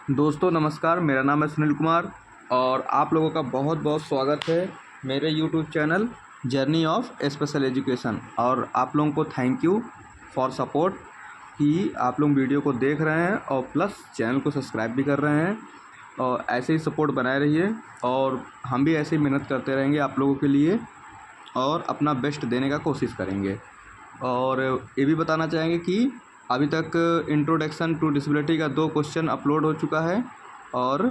दोस्तों नमस्कार, मेरा नाम है सुनील कुमार और आप लोगों का बहुत बहुत स्वागत है मेरे YouTube channel journey of special education. और आप लोगों को थैंक यू फॉर सपोर्ट कि आप लोग वीडियो को देख रहे हैं और प्लस चैनल को सब्सक्राइब भी कर रहे हैं। और ऐसे ही सपोर्ट बनाए रहिए और हम भी ऐसे ही मेहनत करते रहेंगे आप लोगों के लिए और अपना बेस्ट देने का कोशिश करेंगे। और ये भी बताना चाहेंगे कि अभी तक इंट्रोडक्शन टू डिसेबिलिटी का 2 क्वेश्चन अपलोड हो चुका है और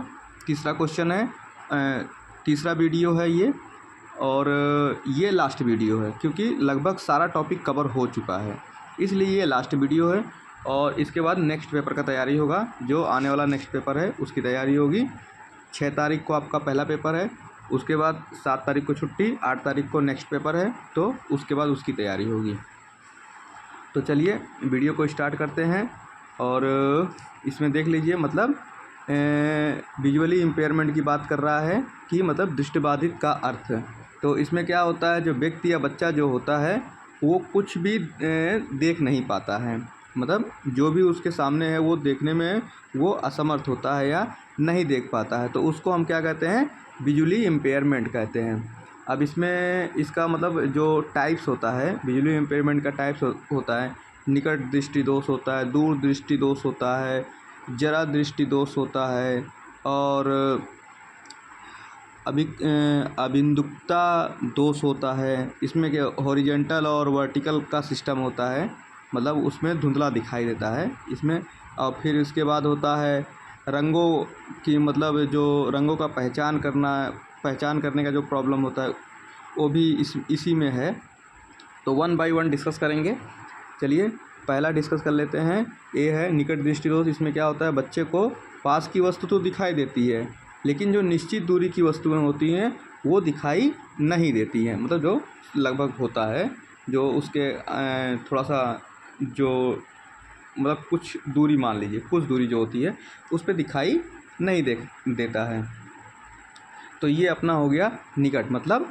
तीसरा क्वेश्चन है, तीसरा वीडियो है ये। और ये लास्ट वीडियो है क्योंकि लगभग सारा टॉपिक कवर हो चुका है, इसलिए ये लास्ट वीडियो है। और इसके बाद नेक्स्ट पेपर का तैयारी होगा, जो आने वाला नेक्स्ट पेपर है उसकी तैयारी होगी। 6 तारीख को आपका पहला पेपर है, उसके बाद 7 तारीख को छुट्टी, 8 तारीख को नेक्स्ट पेपर है, तो उसके बाद उसकी तैयारी होगी। तो चलिए वीडियो को स्टार्ट करते हैं। और इसमें देख लीजिए, मतलब विजुअली इम्पेयरमेंट की बात कर रहा है कि मतलब दृष्टिबाधित का अर्थ। तो इसमें क्या होता है, जो व्यक्ति या बच्चा जो होता है वो कुछ भी देख नहीं पाता है, मतलब जो भी उसके सामने है वो देखने में वो असमर्थ होता है या नहीं देख पाता है, तो उसको हम क्या कहते हैं, विजुअली इम्पेयरमेंट कहते हैं। अब इसमें इसका मतलब जो टाइप्स होता है, विजुअली इम्पेयरमेंट का टाइप्स होता है, निकट दृष्टि दोष होता है, दूर दृष्टि दोष होता है, जरा दृष्टि दोष होता है, और अबिंदुकता दोष होता है। इसमें क्या हॉरिजेंटल और वर्टिकल का सिस्टम होता है, मतलब उसमें धुंधला दिखाई देता है इसमें। और फिर इसके बाद होता है रंगों की, मतलब जो रंगों का पहचान करने का जो प्रॉब्लम होता है वो भी इसी में है। तो 1 बाय 1 डिस्कस करेंगे। चलिए पहला डिस्कस कर लेते हैं। ये है निकट दृष्टि दोष। इसमें क्या होता है, बच्चे को पास की वस्तु तो दिखाई देती है लेकिन जो निश्चित दूरी की वस्तुएं होती हैं वो दिखाई नहीं देती हैं, मतलब जो लगभग होता है, जो उसके थोड़ा सा जो मतलब कुछ दूरी, मान लीजिए कुछ दूरी जो होती है उस पर दिखाई नहीं देता है। तो ये अपना हो गया निकट। मतलब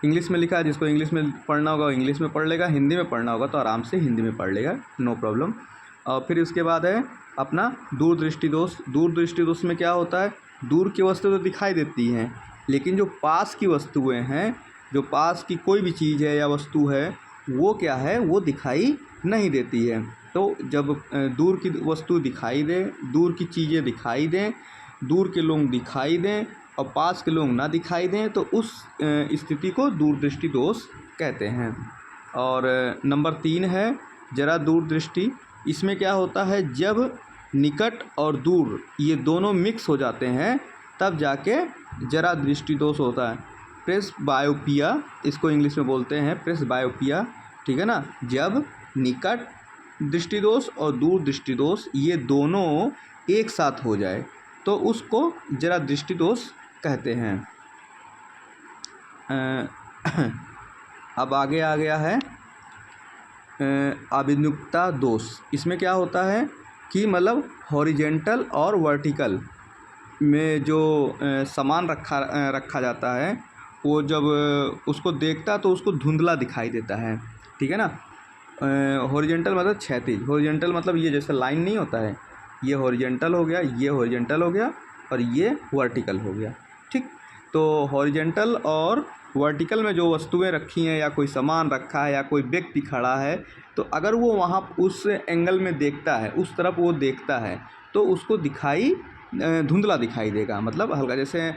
इंग्लिश में लिखा है, जिसको इंग्लिश में पढ़ना होगा इंग्लिश में पढ़ लेगा, हिंदी में पढ़ना होगा तो आराम से हिंदी में पढ़ लेगा, नो प्रॉब्लम। और फिर उसके बाद है अपना दूर दृष्टि दोष। दूर दृष्टि दोष में क्या होता है, दूर की वस्तु तो दिखाई देती हैं लेकिन जो पास की वस्तुएं हैं, जो पास की कोई भी चीज़ है या वस्तु है वो क्या है, वो दिखाई नहीं देती है। तो जब दूर की वस्तु दिखाई दे, दूर की चीज़ें दिखाई दें, दूर के लोग दिखाई दें और पास के लोग ना दिखाई दें, तो उस स्थिति को दूरदृष्टि दोष कहते हैं। और नंबर 3 है जरा दूर दृष्टि। इसमें क्या होता है, जब निकट और दूर ये दोनों मिक्स हो जाते हैं तब जाके जरा दृष्टि दोष होता है। प्रेसबायोपिया इसको इंग्लिश में बोलते हैं, प्रेसबायोपिया, ठीक है ना। जब निकट दृष्टि दोष और दूर दृष्टि दोष ये दोनों एक साथ हो जाए तो उसको जरा दृष्टि दोष कहते हैं। अब आगे आ गया है अभिमुखता दोष। इसमें क्या होता है कि मतलब हॉरिजेंटल और वर्टिकल में जो सामान रखा जाता है वो जब उसको देखता तो उसको धुंधला दिखाई देता है, ठीक है ना। हॉरिजेंटल मतलब क्षैतिज, हॉरिजेंटल मतलब ये जैसे लाइन नहीं होता है, ये हॉरिजेंटल हो गया, ये हॉरिजेंटल हो गया और ये वर्टिकल हो गया, ठीक। तो हॉरिजेंटल और वर्टिकल में जो वस्तुएं रखी हैं या कोई सामान रखा है या कोई व्यक्ति खड़ा है, तो अगर वो वहाँ उस एंगल में देखता है, उस तरफ वो देखता है तो उसको दिखाई धुंधला दिखाई देगा, मतलब हल्का, जैसे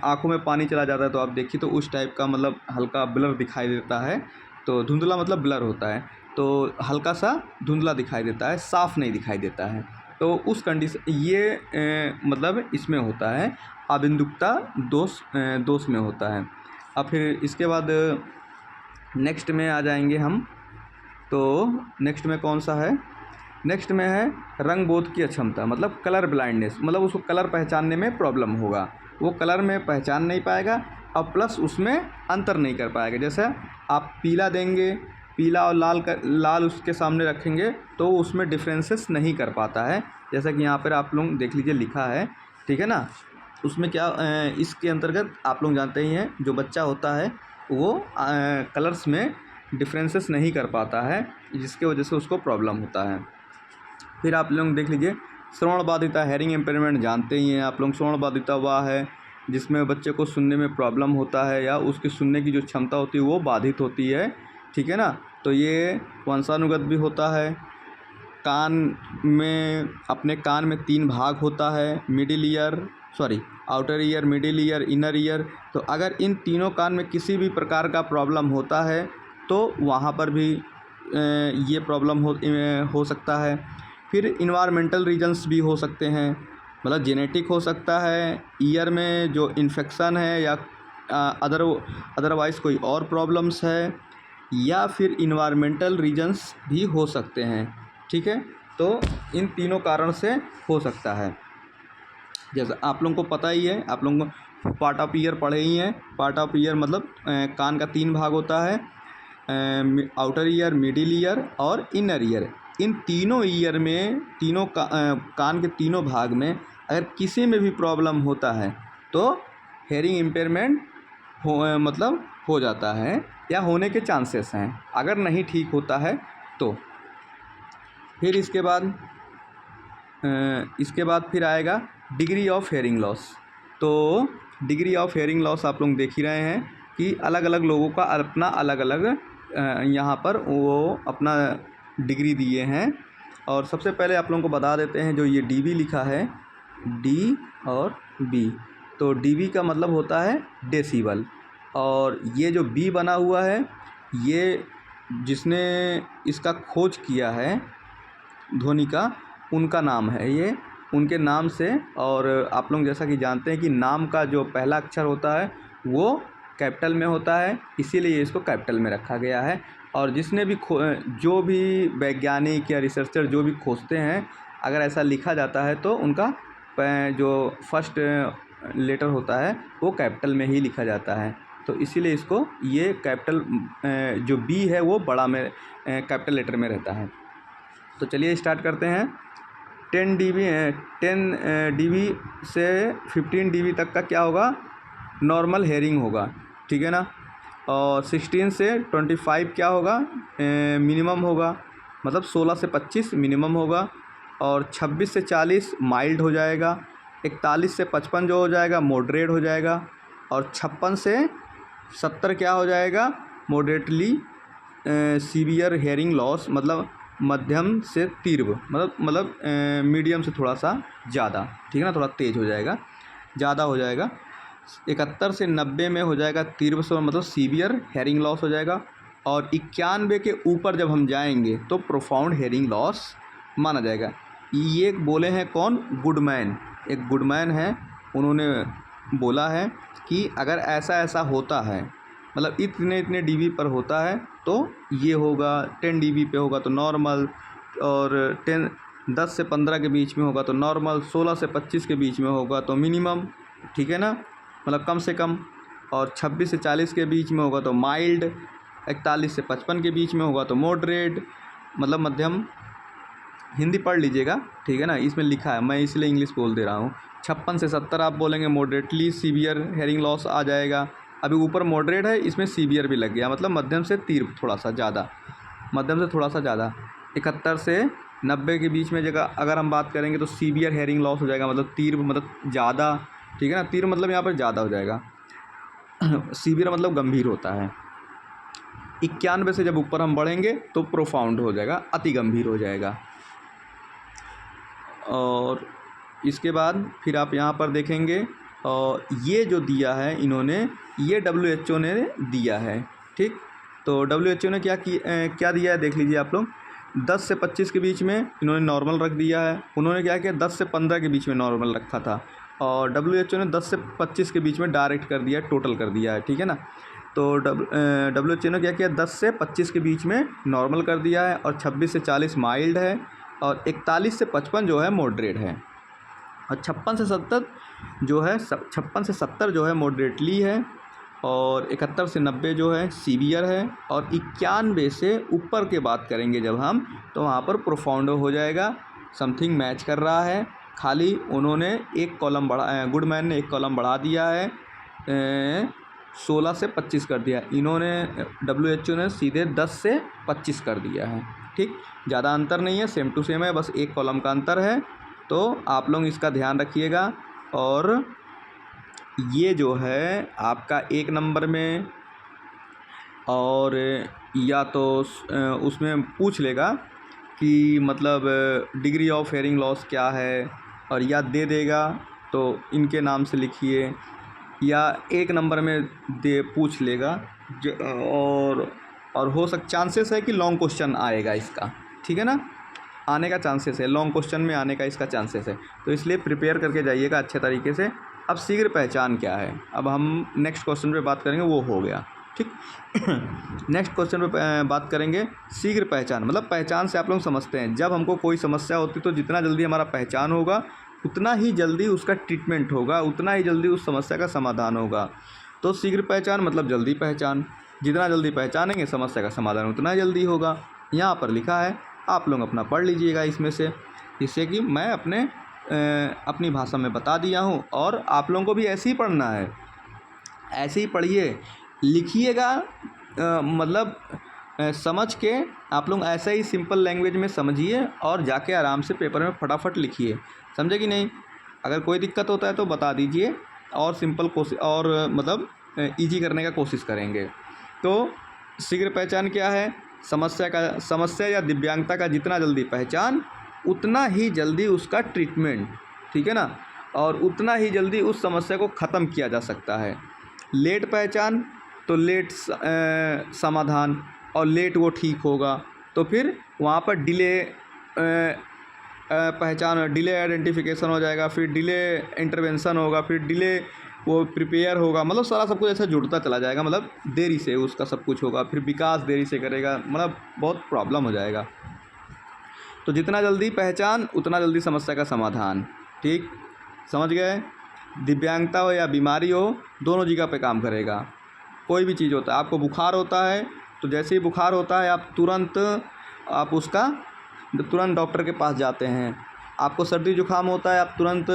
आँखों में पानी चला जाता है तो आप देखिए तो उस टाइप का, मतलब हल्का ब्लर दिखाई देता है। तो धुंधला मतलब ब्लर होता है, तो हल्का सा धुंधला दिखाई देता है, साफ़ नहीं दिखाई देता है। तो उस कंडीशन ये मतलब इसमें होता है, अबिंदुकता दोष में होता है। अब फिर इसके बाद नेक्स्ट में आ जाएंगे हम। तो नेक्स्ट में कौन सा है, नेक्स्ट में है रंग बोध की अक्षमता, मतलब कलर ब्लाइंडनेस, मतलब उसको कलर पहचानने में प्रॉब्लम होगा, वो कलर में पहचान नहीं पाएगा और प्लस उसमें अंतर नहीं कर पाएगा। जैसे आप पीला देंगे, पीला और लाल उसके सामने रखेंगे तो उसमें डिफरेंसेस नहीं कर पाता है, जैसा कि यहाँ पर आप लोग देख लीजिए लिखा है, ठीक है ना। उसमें क्या इसके अंतर्गत आप लोग जानते ही हैं, जो बच्चा होता है वो कलर्स में डिफरेंसेस नहीं कर पाता है, जिसके वजह से उसको प्रॉब्लम होता है। फिर आप लोग देख लीजिए श्रवण बाधिता, हेयरिंग इम्पेयरमेंट जानते ही हैं आप लोग। श्रवण बाधिता वह है जिसमें बच्चे को सुनने में प्रॉब्लम होता है या उसकी सुनने की जो क्षमता होती है वो बाधित होती है, ठीक है ना। तो ये वंशानुगत भी होता है। कान में, अपने कान में 3 भाग होता है, outer ear, middle ear, inner ear. तो अगर इन तीनों कान में किसी भी प्रकार का प्रॉब्लम होता है तो वहाँ पर भी ये प्रॉब्लम हो सकता है। फिर इन्वायरमेंटल रीजन्स भी हो सकते हैं, मतलब जेनेटिक हो सकता है, ईयर में जो इन्फेक्शन है या अदरवाइज़ कोई और प्रॉब्लम्स है, या फिर इन्वायरमेंटल रीजन्स भी हो सकते हैं, ठीक है। तो इन तीनों कारण से हो सकता है। जैसा आप लोगों को पता ही है, आप लोगों को पार्ट ऑफ ईयर पढ़े ही हैं। पार्ट ऑफ ईयर मतलब कान का 3 भाग होता है, आउटर ईयर, मिडिल ईयर और इनर ईयर। इन तीनों ईयर में, कान के तीनों भाग में अगर किसी में भी प्रॉब्लम होता है तो हेयरिंग इम्पेयरमेंट हो जाता है या होने के चांसेस हैं, अगर नहीं ठीक होता है तो। फिर इसके बाद फिर आएगा डिग्री ऑफ हेयरिंग लॉस। तो डिग्री ऑफ हेयरिंग लॉस आप लोग देख ही रहे हैं कि अलग अलग लोगों का अपना अलग अलग यहाँ पर वो अपना डिग्री दिए हैं। और सबसे पहले आप लोगों को बता देते हैं, जो ये डीबी लिखा है, डी और बी, तो डीबी का मतलब होता है डेसिबल, और ये जो बी बना हुआ है, ये जिसने इसका खोज किया है ध्वनि का, उनका नाम है ये, उनके नाम से। और आप लोग जैसा कि जानते हैं कि नाम का जो पहला अक्षर होता है वो कैपिटल में होता है, इसीलिए इसको कैपिटल में रखा गया है। और जिसने भी जो भी वैज्ञानिक या रिसर्चर जो भी खोजते हैं, अगर ऐसा लिखा जाता है तो उनका जो फर्स्ट लेटर होता है वो कैपिटल में ही लिखा जाता है। तो इसीलिए इसको ये कैपिटल जो बी है वो बड़ा में कैपिटल लेटर में रहता है। तो चलिए स्टार्ट करते हैं। 10 dB से 15 dB तक का क्या होगा, नॉर्मल हेयरिंग होगा, ठीक है ना। और 16 से 25 क्या होगा, मिनिमम होगा, मतलब 16 से 25 मिनिमम होगा। और 26 से 40 माइल्ड हो जाएगा। 41 से 55 जो हो जाएगा मॉडरेट हो जाएगा। और 56 से 70 क्या हो जाएगा, मॉडरेटली सीवियर हेयरिंग लॉस, मतलब मध्यम से तीव्र, मतलब मीडियम से थोड़ा सा ज़्यादा, ठीक है ना, थोड़ा तेज़ हो जाएगा, ज़्यादा हो जाएगा। 71 से 90 में हो जाएगा तीव्र स्वर, मतलब सीवियर हेयरिंग लॉस हो जाएगा। और 91 के ऊपर जब हम जाएंगे तो प्रोफाउंड हेयरिंग लॉस माना जाएगा। ये बोले हैं कौन, गुडमैन, एक गुडमैन है, उन्होंने बोला है कि अगर ऐसा ऐसा होता है, मतलब इतने इतने डीबी पर होता है तो ये होगा, 10 डीबी पे होगा तो नॉर्मल, और 10 से 15 के बीच में होगा तो नॉर्मल, 16 से 25 के बीच में होगा तो मिनिमम, ठीक है ना, मतलब कम से कम। और 26 से 40 के बीच में होगा तो माइल्ड, 41 से 55 के बीच में होगा तो मॉडरेट, मतलब मध्यम। हिंदी पढ़ लीजिएगा, ठीक है ना, इसमें लिखा है, मैं इसलिए इंग्लिश बोल दे रहा हूँ। 56 से 70 आप बोलेंगे मॉडरेटली सीवियर हेयरिंग लॉस आ जाएगा। अभी ऊपर मॉडरेट है, इसमें सीवियर भी लग गया, मतलब मध्यम से तीव्र थोड़ा सा ज़्यादा, मध्यम से थोड़ा सा ज़्यादा। 71 से 90 के बीच में जगह अगर हम बात करेंगे तो सीवियर हेयरिंग लॉस हो जाएगा, मतलब तीव्र मतलब ज़्यादा, ठीक है ना, तीव्र मतलब यहाँ पर ज़्यादा हो जाएगा। सीवियर मतलब गंभीर होता है। 91 से जब ऊपर हम बढ़ेंगे तो प्रोफाउंड हो जाएगा, अति गंभीर हो जाएगा। और इसके बाद फिर आप यहाँ पर देखेंगे, और ये जो दिया है इन्होंने, ये WHO ने दिया है, ठीक। तो WHO ने क्या दिया है देख लीजिए आप लोग। 10 से 25 के बीच में इन्होंने नॉर्मल रख दिया है। उन्होंने क्या किया, 10 से 15 के बीच में नॉर्मल रखा था, और WHO ने 10 से 25 के बीच में डायरेक्ट कर दिया है, टोटल कर दिया है, ठीक है ना। तो WHO ने क्या किया, 10 से 25 के बीच में नॉर्मल कर दिया है, और 26 से 40 माइल्ड है, और 41 से 55 जो है मॉडरेट है, और 56 से 70 जो है मॉडरेटली है, और 71 से 90 जो है सीवियर है, और 91 से ऊपर के बात करेंगे जब हम, तो वहाँ पर प्रोफाउंड हो जाएगा। समथिंग मैच कर रहा है, खाली उन्होंने एक कॉलम बढ़ा, गुडमैन ने एक कॉलम बढ़ा दिया है, 16 से 25 कर दिया। इन्होंने WHO ने सीधे 10 से 25 कर दिया है, ठीक। ज़्यादा अंतर नहीं है, सेम टू सेम है, बस एक कॉलम का अंतर है। तो आप लोग इसका ध्यान रखिएगा। और ये जो है आपका 1 नंबर में, और या तो उसमें पूछ लेगा कि मतलब डिग्री ऑफ हेयरिंग लॉस क्या है, और या दे देगा तो इनके नाम से लिखिए, या 1 नंबर में दे पूछ लेगा और हो चांसेस है कि लॉन्ग क्वेश्चन आएगा इसका, ठीक है ना, आने का चांसेस है, लॉन्ग क्वेश्चन में आने का इसका चांसेस है। तो इसलिए प्रिपेयर करके जाइएगा अच्छे तरीके से। अब शीघ्र पहचान क्या है, अब हम नेक्स्ट क्वेश्चन पे बात करेंगे, वो हो गया ठीक। नेक्स्ट क्वेश्चन पे बात करेंगे शीघ्र पहचान। मतलब पहचान से आप लोग समझते हैं, जब हमको कोई समस्या होती तो जितना जल्दी हमारा पहचान होगा उतना ही जल्दी उसका ट्रीटमेंट होगा, उतना ही जल्दी उस समस्या का समाधान होगा। तो शीघ्र पहचान मतलब जल्दी पहचान, जितना जल्दी पहचानेंगे समस्या का समाधान उतना जल्दी होगा। यहाँ पर लिखा है, आप लोग अपना पढ़ लीजिएगा इसमें से, जिससे कि मैं अपनी भाषा में बता दिया हूँ, और आप लोगों को भी ऐसे ही पढ़ना है, ऐसे ही पढ़िए, लिखिएगा। मतलब समझ के आप लोग ऐसे ही सिंपल लैंग्वेज में समझिए और जाके आराम से पेपर में फटाफट लिखिए, समझे कि नहीं। अगर कोई दिक्कत होता है तो बता दीजिए, और सिंपल कोशिश और मतलब ईजी करने का कोशिश करेंगे। तो शीघ्र पहचान क्या है, समस्या या दिव्यांगता का जितना जल्दी पहचान उतना ही जल्दी उसका ट्रीटमेंट, ठीक है ना, और उतना ही जल्दी उस समस्या को ख़त्म किया जा सकता है। लेट पहचान तो लेट समाधान, और लेट वो ठीक होगा तो फिर वहाँ पर डिले पहचान, डिले आइडेंटिफिकेशन हो जाएगा, फिर डिले इंटरवेंशन होगा, फिर डिले वो प्रिपेयर होगा, मतलब सारा सब कुछ ऐसा जुड़ता चला जाएगा, मतलब देरी से उसका सब कुछ होगा, फिर विकास देरी से करेगा, मतलब बहुत प्रॉब्लम हो जाएगा। तो जितना जल्दी पहचान उतना जल्दी समस्या का समाधान, ठीक, समझ गए। दिव्यांगता हो या बीमारी हो, दोनों जगह पे काम करेगा। कोई भी चीज़ होता है, आपको बुखार होता है तो जैसे ही बुखार होता है आप तुरंत डॉक्टर के पास जाते हैं। आपको सर्दी जुकाम होता है, आप तुरंत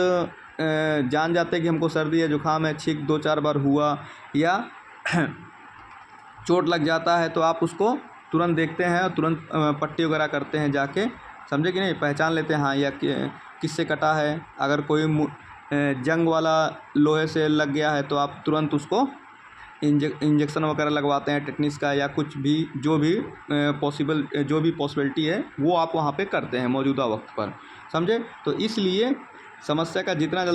जान जाते हैं कि हमको सर्दी है, जुकाम है, छींक 2-4 बार हुआ, या चोट लग जाता है तो आप उसको तुरंत देखते हैं और तुरंत पट्टी वगैरह करते हैं जाके, समझे कि नहीं, पहचान लेते हैं हाँ या किससे कटा है। अगर कोई जंग वाला लोहे से लग गया है तो आप तुरंत उसको इंजेक्शन वगैरह लगवाते हैं टेटनिस का, या कुछ भी जो भी पॉसिबिलिटी है वो आप वहाँ पे करते हैं मौजूदा वक्त पर, समझे। तो इसलिए समस्या का जितना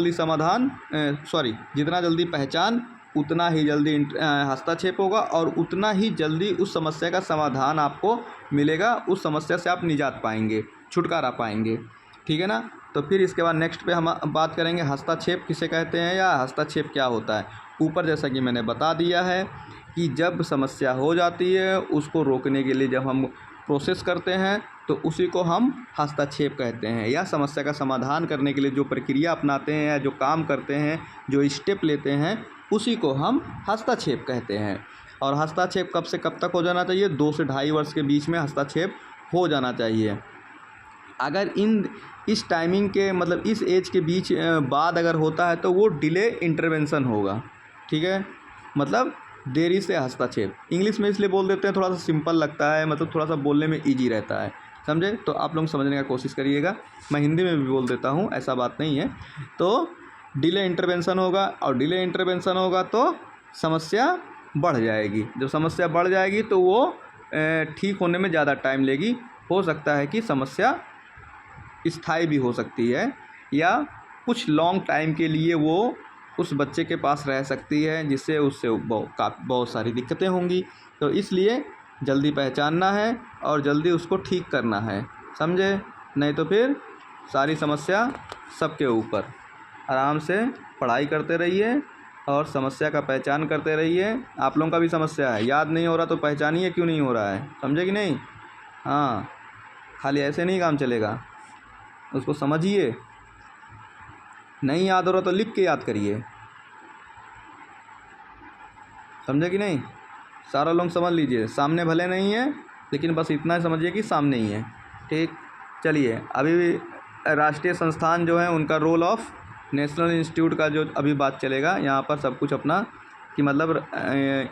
जल्दी पहचान उतना ही जल्दी हस्तक्षेप होगा, और उतना ही जल्दी उस समस्या का समाधान आपको मिलेगा, उस समस्या से आप निजात पाएंगे, छुटकारा पाएंगे, ठीक है ना। तो फिर इसके बाद नेक्स्ट पे हम बात करेंगे हस्तक्षेप किसे कहते हैं या हस्तक्षेप क्या होता है। ऊपर जैसा कि मैंने बता दिया है कि जब समस्या हो जाती है उसको रोकने के लिए जब हम प्रोसेस करते हैं तो उसी को हम हस्तक्षेप कहते हैं, या समस्या का समाधान करने के लिए जो प्रक्रिया अपनाते हैं या जो काम करते हैं, जो स्टेप लेते हैं, उसी को हम हस्तक्षेप कहते हैं। और हस्तक्षेप कब से कब तक हो जाना चाहिए, 2 से 2.5 वर्ष के बीच में हस्तक्षेप हो जाना चाहिए। अगर इस टाइमिंग के मतलब इस एज के बीच बाद अगर होता है तो वो डिले इंटरवेंशन होगा, ठीक है, मतलब देरी से हस्तक्षेप। इंग्लिश में इसलिए बोल देते हैं, थोड़ा सा सिंपल लगता है, मतलब थोड़ा सा बोलने में ईजी रहता है, समझे। तो आप लोग समझने का कोशिश करिएगा, मैं हिंदी में भी बोल देता हूँ, ऐसा बात नहीं है। तो डिले इंटरवेंशन होगा, और डिले इंटरवेंशन होगा तो समस्या बढ़ जाएगी। जब समस्या बढ़ जाएगी तो वो ठीक होने में ज़्यादा टाइम लेगी, हो सकता है कि समस्या स्थायी भी हो सकती है, या कुछ लॉन्ग टाइम के लिए वो उस बच्चे के पास रह सकती है, जिससे उससे बहुत सारी दिक्कतें होंगी। तो इसलिए जल्दी पहचानना है और जल्दी उसको ठीक करना है, समझे। नहीं तो फिर सारी समस्या सबके ऊपर। आराम से पढ़ाई करते रहिए और समस्या का पहचान करते रहिए। आप लोगों का भी समस्या है, याद नहीं हो रहा तो पहचानिए क्यों नहीं हो रहा है, समझे कि नहीं। हाँ, खाली ऐसे नहीं काम चलेगा, उसको समझिए। नहीं याद हो रहा तो लिख के याद करिए, समझे कि नहीं। सारा लोग समझ लीजिए, सामने भले नहीं है लेकिन बस इतना समझिए कि सामने ही है, ठीक। चलिए, अभी भी राष्ट्रीय संस्थान जो है उनका रोल ऑफ नेशनल इंस्टीट्यूट का जो अभी बात चलेगा, यहाँ पर सब कुछ अपना कि मतलब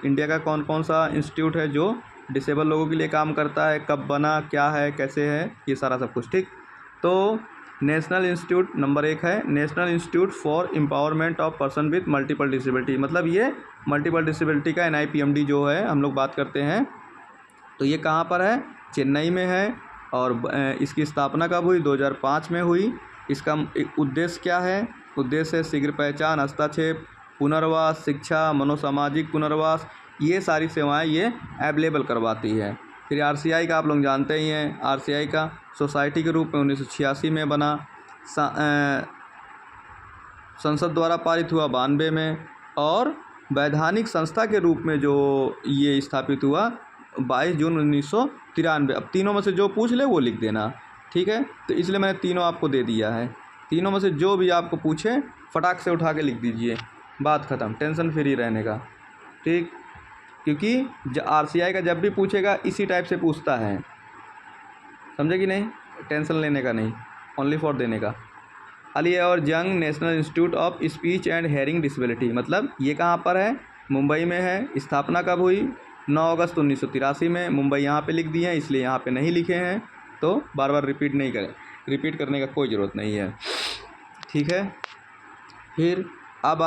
इंडिया का कौन कौन सा इंस्टीट्यूट है जो डिसेबल लोगों के लिए काम करता है, कब बना, क्या है, कैसे है, ये सारा सब कुछ, ठीक। तो नेशनल इंस्टीट्यूट नंबर 1 है national institute for empowerment of person with multiple disability, मतलब ये मल्टीपल डिसेबिलिटी का NIPMD जो है हम लोग बात करते हैं, तो ये कहाँ पर है, चेन्नई में है। और इसकी स्थापना कब हुई, 2005 में हुई। इसका उद्देश्य क्या है, उद्देश्य है शीघ्र पहचान, हस्तक्षेप, पुनर्वास, शिक्षा, मनोसामाजिक पुनर्वास, ये सारी सेवाएं ये अवेलेबल करवाती है। फिर RCI का आप लोग जानते ही हैं, RCI का सोसाइटी के रूप में 1986 में बना, संसद द्वारा पारित हुआ 92 में, और वैधानिक संस्था के रूप में जो ये स्थापित हुआ 22 जून 1993। अब तीनों में से जो पूछ ले वो लिख देना, ठीक है। तो इसलिए मैंने तीनों आपको दे दिया है, तीनों में से जो भी आपको पूछे फटाक से उठा के लिख दीजिए, बात ख़त्म, टेंशन फ्री रहने का, ठीक। क्योंकि RCI का जब भी पूछेगा इसी टाइप से पूछता है, समझे कि नहीं, टेंशन लेने का नहीं, ओनली फॉर देने का। अली और जंग national institute of speech and hearing disability, मतलब ये कहाँ पर है, मुंबई में है। स्थापना कब हुई, 9 अगस्त 1983 में। मुंबई यहाँ पे लिख दिए हैं, इसलिए यहाँ पे नहीं लिखे हैं, तो बार बार रिपीट नहीं करें, रिपीट करने का कोई ज़रूरत नहीं है, ठीक है। फिर अब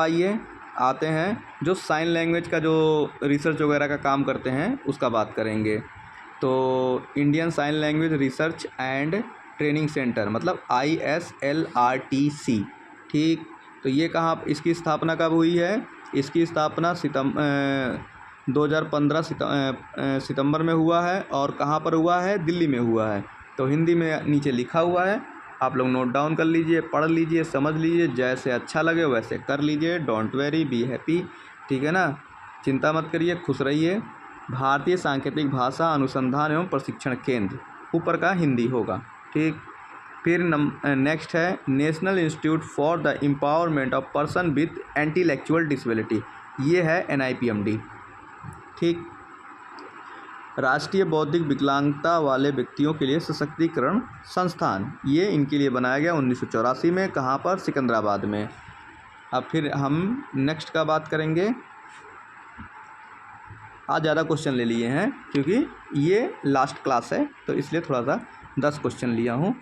आते हैं जो साइन लैंग्वेज का जो रिसर्च वगैरह का काम करते हैं उसका बात करेंगे। तो Indian sign language research and training centre, मतलब ISLRTC, ठीक। तो ये कहाँ, इसकी स्थापना कब हुई है, इसकी स्थापना 2015 सितंबर में हुआ है। और कहाँ पर हुआ है, दिल्ली में हुआ है। तो हिंदी में नीचे लिखा हुआ है, आप लोग नोट डाउन कर लीजिए, पढ़ लीजिए, समझ लीजिए, जैसे अच्छा लगे वैसे कर लीजिए। डोंट वेरी, बी हैप्पी, ठीक है ना, चिंता मत करिए, खुश रहिए। भारतीय सांकेतिक भाषा अनुसंधान एवं प्रशिक्षण केंद्र, ऊपर का हिंदी होगा, ठीक। फिर नेक्स्ट है national institute for the empowerment of person with intellectual disability, ये है NIPMD, ठीक। राष्ट्रीय बौद्धिक विकलांगता वाले व्यक्तियों के लिए सशक्तिकरण संस्थान, ये इनके लिए बनाया गया 1984 में, कहाँ पर, सिकंदराबाद में। अब फिर हम नेक्स्ट का बात करेंगे। आज ज़्यादा क्वेश्चन ले लिए हैं क्योंकि ये लास्ट क्लास है, तो इसलिए थोड़ा सा 10 क्वेश्चन लिया हूँ।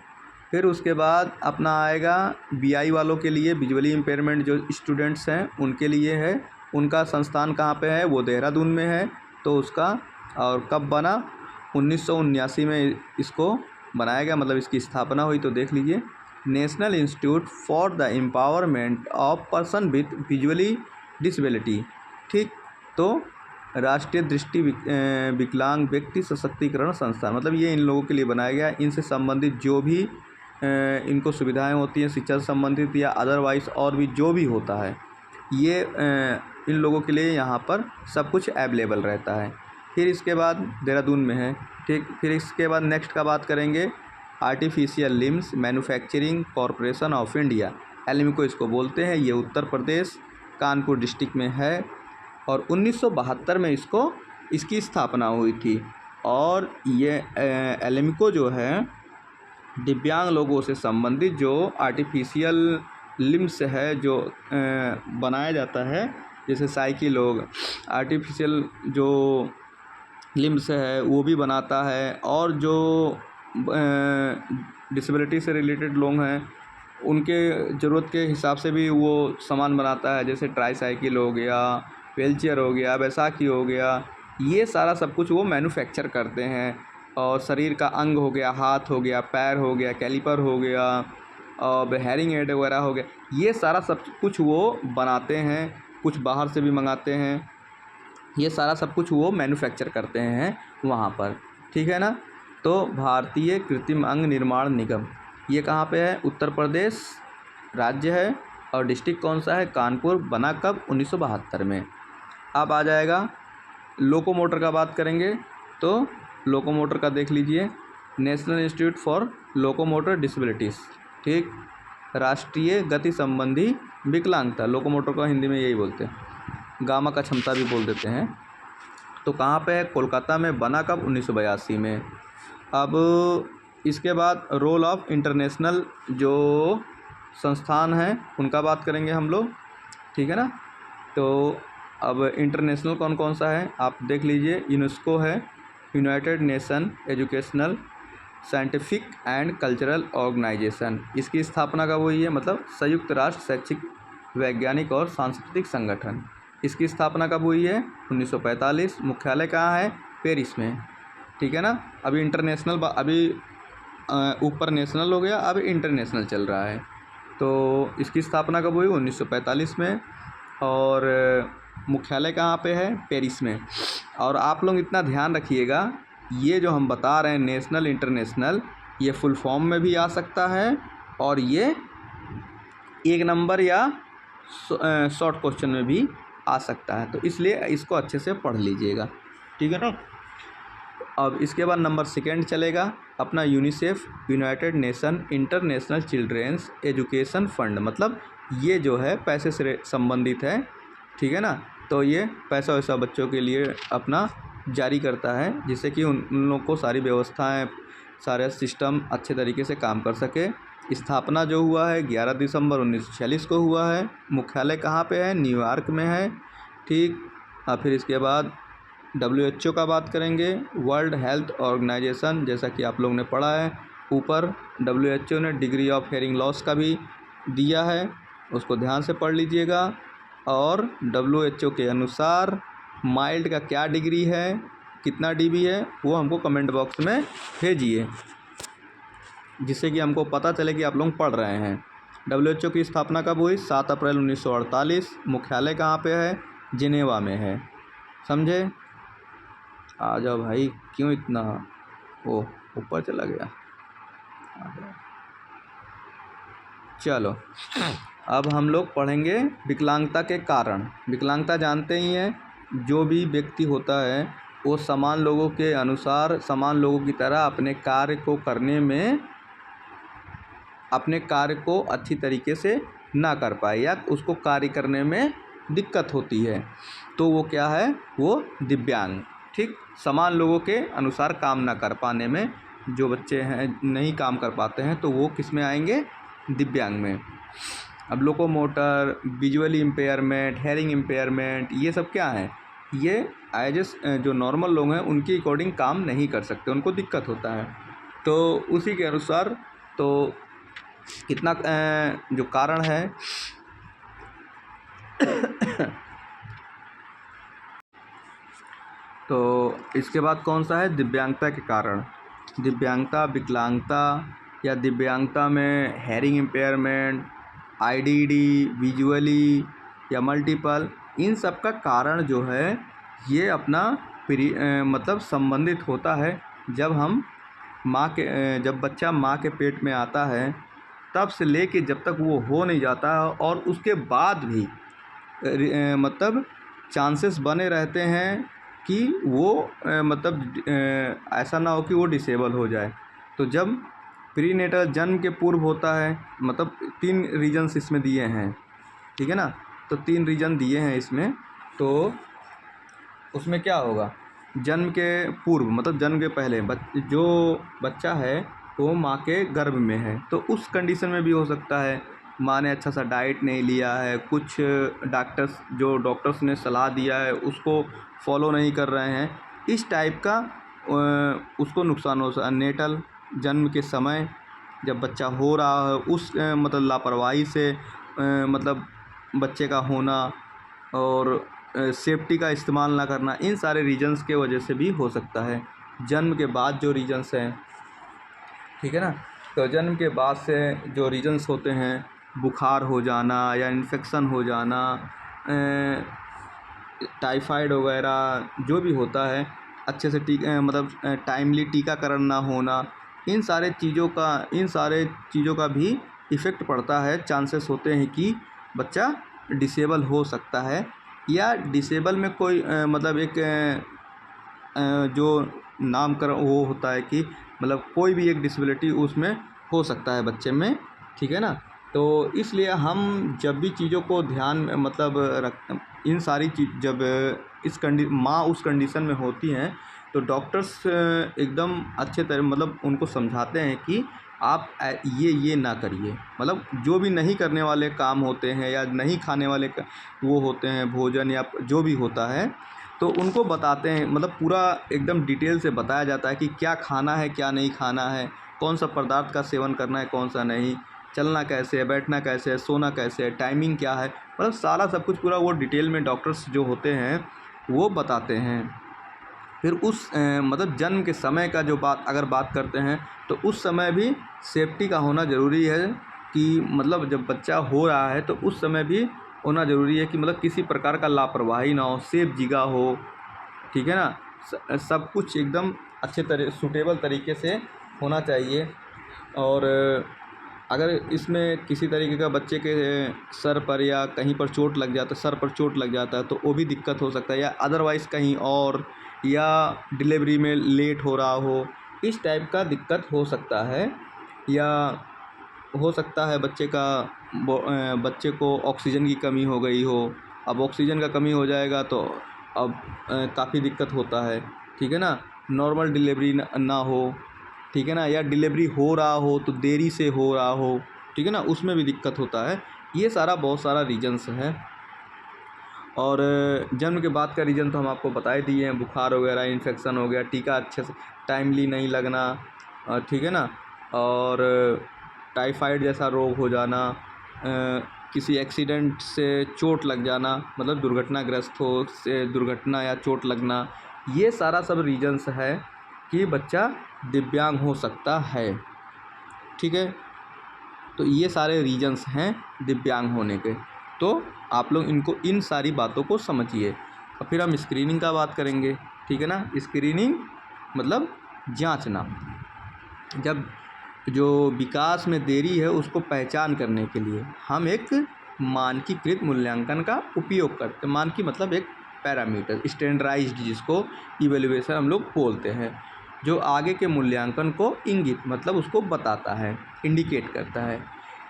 फिर उसके बाद अपना आएगा BI वालों के लिए, विजुअली इम्पेयरमेंट जो स्टूडेंट्स हैं उनके लिए है। उनका संस्थान कहाँ पे है, वो देहरादून में है। तो उसका और कब बना, 1979 में इसको बनाया गया, मतलब इसकी स्थापना हुई। तो देख लीजिए, national institute for the empowerment of person with visually disability, ठीक। तो राष्ट्रीय दृष्टि विकलांग व्यक्ति सशक्तिकरण संस्थान, मतलब ये इन लोगों के लिए बनाया गया। इनसे संबंधित जो भी इनको सुविधाएं होती हैं शिक्षा से संबंधित या अदरवाइज़ और भी जो भी होता है, ये इन लोगों के लिए यहाँ पर सब कुछ अवेलेबल रहता है। फिर इसके बाद देहरादून में है, ठीक। फिर इसके बाद नेक्स्ट का बात करेंगे artificial limbs manufacturing corporation of India, ALIMCO इसको बोलते हैं। ये उत्तर प्रदेश कानपुर डिस्ट्रिक्ट में है और 1972 में इसकी स्थापना हुई थी। और ये एल्मिको जो है दिव्यांग लोगों से संबंधित जो आर्टिफिशियल लिम्स है जो बनाया जाता है, जैसे साइकिल लोग आर्टिफिशियल जो लिम्स है वो भी बनाता है। और जो डिसेबिलिटी से रिलेटेड लोग हैं उनके ज़रूरत के हिसाब से भी वो सामान बनाता है, जैसे ट्राईसाइकिल हो गया, व्हीलचेयर हो गया, बैसाखी हो गया, ये सारा सब कुछ वो मैन्युफैक्चर करते हैं। और शरीर का अंग हो गया, हाथ हो गया, पैर हो गया, कैलिपर हो गया और हेयरिंग एड वगैरह हो गया, ये सारा सब कुछ वो बनाते हैं। कुछ बाहर से भी मंगाते हैं, ये सारा सब कुछ वो मैन्युफैक्चर करते हैं वहाँ पर, ठीक है ना। तो भारतीय कृत्रिम अंग निर्माण निगम, ये कहाँ पे है, उत्तर प्रदेश राज्य है। और डिस्ट्रिक्ट कौन सा है, कानपुर। बना कब, 1972 में। अब आ जाएगा लोकोमोटर का बात करेंगे, तो लोकोमोटर का देख लीजिए, national institute for locomotor disabilities, ठीक। राष्ट्रीय गति संबंधी विकलांगता, लोकोमोटर को हिंदी में यही बोलते हैं, गामा का क्षमता भी बोल देते हैं। तो कहाँ पे है, कोलकाता में। बना कब, 1982 में। अब इसके बाद रोल ऑफ इंटरनेशनल जो संस्थान हैं उनका बात करेंगे हम लोग, ठीक है ना। तो अब इंटरनेशनल कौन कौन सा है आप देख लीजिए, यूनेस्को है, United Nation educational scientific and cultural organisation. इसकी स्थापना कब हुई है, मतलब संयुक्त राष्ट्र शैक्षिक वैज्ञानिक और सांस्कृतिक संगठन। इसकी स्थापना कब हुई है, 1945। मुख्यालय कहाँ है, पेरिस में, ठीक है ना। अभी इंटरनेशनल अभी ऊपर नेशनल हो गया, अब इंटरनेशनल चल रहा है। तो इसकी स्थापना कब हुई, 1945 में। और मुख्यालय कहाँ पे है, पेरिस में। और आप लोग इतना ध्यान रखिएगा, ये जो हम बता रहे हैं नेशनल इंटरनेशनल, ये फुल फॉर्म में भी आ सकता है और ये 1 नंबर या शॉर्ट क्वेश्चन में भी आ सकता है। तो इसलिए इसको अच्छे से पढ़ लीजिएगा, ठीक है ना। अब इसके बाद नंबर 2 चलेगा अपना UNICEF, United Nation international children's education fund. मतलब ये जो है पैसे से संबंधित है, ठीक है ना। तो ये पैसा वैसा बच्चों के लिए अपना जारी करता है, जिससे कि उन लोग को सारी व्यवस्थाएं, सारे सिस्टम अच्छे तरीके से काम कर सके। स्थापना जो हुआ है 11 दिसंबर 1946 को हुआ है। मुख्यालय कहाँ पे है, न्यूयॉर्क में है, ठीक। फिर इसके बाद WHO का बात करेंगे, वर्ल्ड हेल्थ ऑर्गेनाइजेशन, जैसा कि आप लोग ने पढ़ा है ऊपर, WHO ने डिग्री ऑफ हेयरिंग लॉस का भी दिया है, उसको ध्यान से पढ़ लीजिएगा। और WHO के अनुसार माइल्ड का क्या डिग्री है, कितना DB है, वो हमको कमेंट बॉक्स में भेजिए, जिससे कि हमको पता चले कि आप लोग पढ़ रहे हैं। WHO की स्थापना कब हुई, 7 अप्रैल 1948। मुख्यालय कहाँ पे है, जिनेवा में है, समझे। आ जाओ भाई, क्यों इतना वो ऊपर चला गया। चलो अब हम लोग पढ़ेंगे विकलांगता के कारण। विकलांगता जानते ही हैं, जो भी व्यक्ति होता है वो समान लोगों के अनुसार, समान लोगों की तरह अपने कार्य को अच्छी तरीके से ना कर पाए, या उसको कार्य करने में दिक्कत होती है, तो वो क्या है, वो दिव्यांग, ठीक। समान लोगों के अनुसार काम ना कर पाने में जो बच्चे हैं, नहीं काम कर पाते हैं, तो वो किस में आएंगे, दिव्यांग में। अब locomotor, visually impairment, hearing impairment, ये सब क्या है, ये एज जो नॉर्मल लोग हैं उनकी अकॉर्डिंग काम नहीं कर सकते, उनको दिक्कत होता है। तो उसी के अनुसार तो कितना जो कारण है तो इसके बाद कौन सा है, दिव्यांगता के कारण। दिव्यांगता, विकलांगता या दिव्यांगता में हेयरिंग इम्पेयरमेंट, IDD, विजुअली या मल्टीपल, इन सब का कारण जो है ये अपना मतलब संबंधित होता है जब जब बच्चा माँ के पेट में आता है, तब से लेके जब तक वो हो नहीं जाता है, और उसके बाद भी मतलब चांसेस बने रहते हैं कि वो मतलब ऐसा ना हो कि वो डिसेबल हो जाए। तो जब प्रीनेटल, जन्म के पूर्व होता है, मतलब 3 रीजन्स इसमें दिए हैं, ठीक है ना। तो 3 रीजन दिए हैं इसमें, तो उसमें क्या होगा, जन्म के पूर्व मतलब जन्म के पहले जो बच्चा है वो माँ के गर्भ में है, तो उस कंडीशन में भी हो सकता है माँ ने अच्छा सा डाइट नहीं लिया है, कुछ डॉक्टर्स ने सलाह दिया है उसको फॉलो नहीं कर रहे हैं, इस टाइप का उसको नुकसान हो सकता है। नेटल, जन्म के समय जब बच्चा हो रहा है उस मतलब लापरवाही से मतलब बच्चे का होना, और सेफ्टी का इस्तेमाल ना करना, इन सारे रीजन्स के वजह से भी हो सकता है। जन्म के बाद जो रीजन्स हैं, ठीक है ना, तो जन्म के बाद से जो रीजन्स होते हैं, बुखार हो जाना या इन्फेक्शन हो जाना, टाइफाइड वगैरह जो भी होता है, अच्छे से मतलब टाइमली टीकाकरण ना होना, इन सारे चीज़ों का भी इफ़ेक्ट पड़ता है। चांसेस होते हैं कि बच्चा डिसेबल हो सकता है, या डिसेबल में कोई मतलब एक जो नामकरण वो होता है कि मतलब कोई भी एक डिसेबिलिटी उसमें हो सकता है बच्चे में, ठीक है ना। तो इसलिए हम जब भी चीज़ों को ध्यान में मतलब इन सारी चीज़ जब माँ उस कंडीशन में होती हैं, तो डॉक्टर्स एकदम अच्छे तरह मतलब उनको समझाते हैं कि आप ये ना करिए, मतलब जो भी नहीं करने वाले काम होते हैं या नहीं खाने वाले वो होते हैं भोजन या जो भी होता है, तो उनको बताते हैं, मतलब पूरा एकदम डिटेल से बताया जाता है कि क्या खाना है क्या नहीं खाना है, कौन सा पदार्थ का सेवन करना है कौन सा नहीं, चलना कैसे है, बैठना कैसे है, सोना कैसे है, टाइमिंग क्या है, मतलब सारा सब कुछ पूरा वो डिटेल में डॉक्टर्स जो होते हैं वो बताते हैं। फिर उस मतलब जन्म के समय का जो अगर बात करते हैं तो उस समय भी सेफ्टी का होना ज़रूरी है कि मतलब जब बच्चा हो रहा है तो उस समय भी होना ज़रूरी है कि मतलब किसी प्रकार का लापरवाही ना हो, सेफ जगह हो, ठीक है ना। सब कुछ एकदम अच्छे सूटेबल तरीके से होना चाहिए। और अगर इसमें किसी तरीके का बच्चे के सर पर या कहीं पर चोट लग जाता है, सर पर चोट लग जाता है तो वो भी दिक्कत हो सकता है, या अदरवाइज़ कहीं और, या डिलीवरी में लेट हो रहा हो, इस टाइप का दिक्कत हो सकता है। या हो सकता है बच्चे को ऑक्सीजन की कमी हो गई हो। अब ऑक्सीजन का कमी हो जाएगा तो अब काफ़ी दिक्कत होता है, ठीक है ना। नॉर्मल डिलीवरी ना हो, ठीक है ना, या डिलीवरी हो रहा हो तो देरी से हो रहा हो, ठीक है ना, उसमें भी दिक्कत होता है। ये सारा बहुत सारा रीजन्स है। और जन्म के बाद का रीज़न तो हम आपको बता ही दिए हैं, बुखार वगैरह, इन्फेक्शन हो गया, टीका अच्छे से टाइमली नहीं लगना, ठीक है ना, और टाइफाइड जैसा रोग हो जाना, किसी एक्सीडेंट से चोट लग जाना, मतलब दुर्घटनाग्रस्त हो से दुर्घटना या चोट लगना, ये सारा सब रीजन्स है कि बच्चा दिव्यांग हो सकता है, ठीक है। तो ये सारे रीजन्स हैं दिव्यांग होने के। तो आप लोग इन सारी बातों को समझिए। और फिर हम स्क्रीनिंग का बात करेंगे, ठीक है ना। स्क्रीनिंग मतलब जांचना, जब जो विकास में देरी है उसको पहचान करने के लिए हम एक मानकीकृत मूल्यांकन का उपयोग करते हैं। मानकी मतलब एक पैरामीटर, स्टैंडर्डाइज्ड, जिसको इवैल्यूएशन हम लोग बोलते हैं, जो आगे के मूल्यांकन को इंगित मतलब उसको बताता है, इंडिकेट करता है,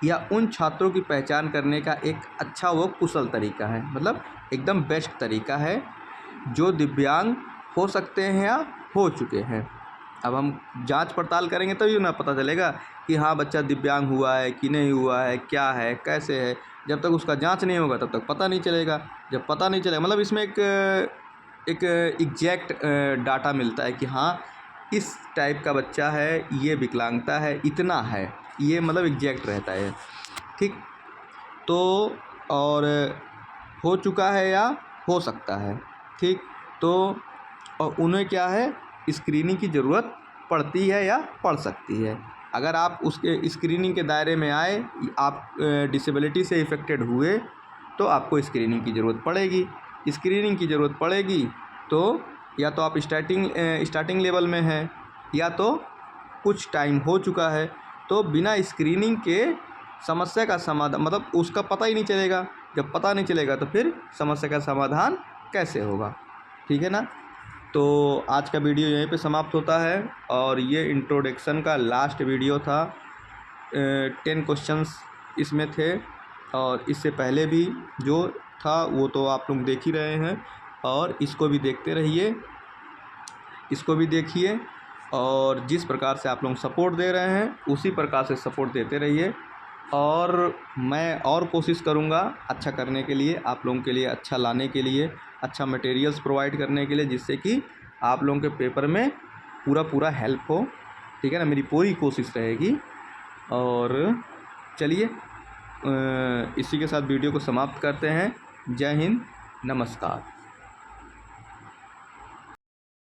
या उन छात्रों की पहचान करने का एक अच्छा व कुशल तरीका है, मतलब एकदम बेस्ट तरीका है, जो दिव्यांग हो सकते हैं या हो चुके हैं। अब हम जांच पड़ताल करेंगे तभी ना पता चलेगा कि हाँ बच्चा दिव्यांग हुआ है कि नहीं हुआ है, क्या है कैसे है। जब तक उसका जांच नहीं होगा तब तक पता नहीं चलेगा। जब पता नहीं चलेगा मतलब इसमें एक एग्जैक्ट डाटा मिलता है कि हाँ इस टाइप का बच्चा है, ये विकलांगता है, इतना है, ये मतलब एग्जैक्ट रहता है, ठीक। तो और हो चुका है या हो सकता है, ठीक। तो और उन्हें क्या है, स्क्रीनिंग की ज़रूरत पड़ती है या पड़ सकती है। अगर आप उसके स्क्रीनिंग के दायरे में आए, आप डिसेबिलिटी से इफ़ेक्टेड हुए, तो आपको स्क्रीनिंग की ज़रूरत पड़ेगी। स्क्रीनिंग की ज़रूरत पड़ेगी तो या तो आप स्टार्टिंग लेवल में हैं, या तो कुछ टाइम हो चुका है। तो बिना स्क्रीनिंग के समस्या का समाधान मतलब उसका पता ही नहीं चलेगा। जब पता नहीं चलेगा तो फिर समस्या का समाधान कैसे होगा, ठीक है ना। तो आज का वीडियो यहीं पे समाप्त होता है, और ये इंट्रोडक्शन का लास्ट वीडियो था। 10 क्वेश्चंस इसमें थे, और इससे पहले भी जो था वो तो आप लोग देख ही रहे हैं, और इसको भी देखते रहिए, इसको भी देखिए, और जिस प्रकार से आप लोग सपोर्ट दे रहे हैं उसी प्रकार से सपोर्ट देते रहिए। और मैं और कोशिश करूँगा अच्छा करने के लिए, आप लोगों के लिए अच्छा लाने के लिए, अच्छा मटेरियल्स प्रोवाइड करने के लिए, जिससे कि आप लोगों के पेपर में पूरा हेल्प हो, ठीक है ना। मेरी पूरी कोशिश रहेगी। और चलिए इसी के साथ वीडियो को समाप्त करते हैं। जय हिंद, नमस्कार।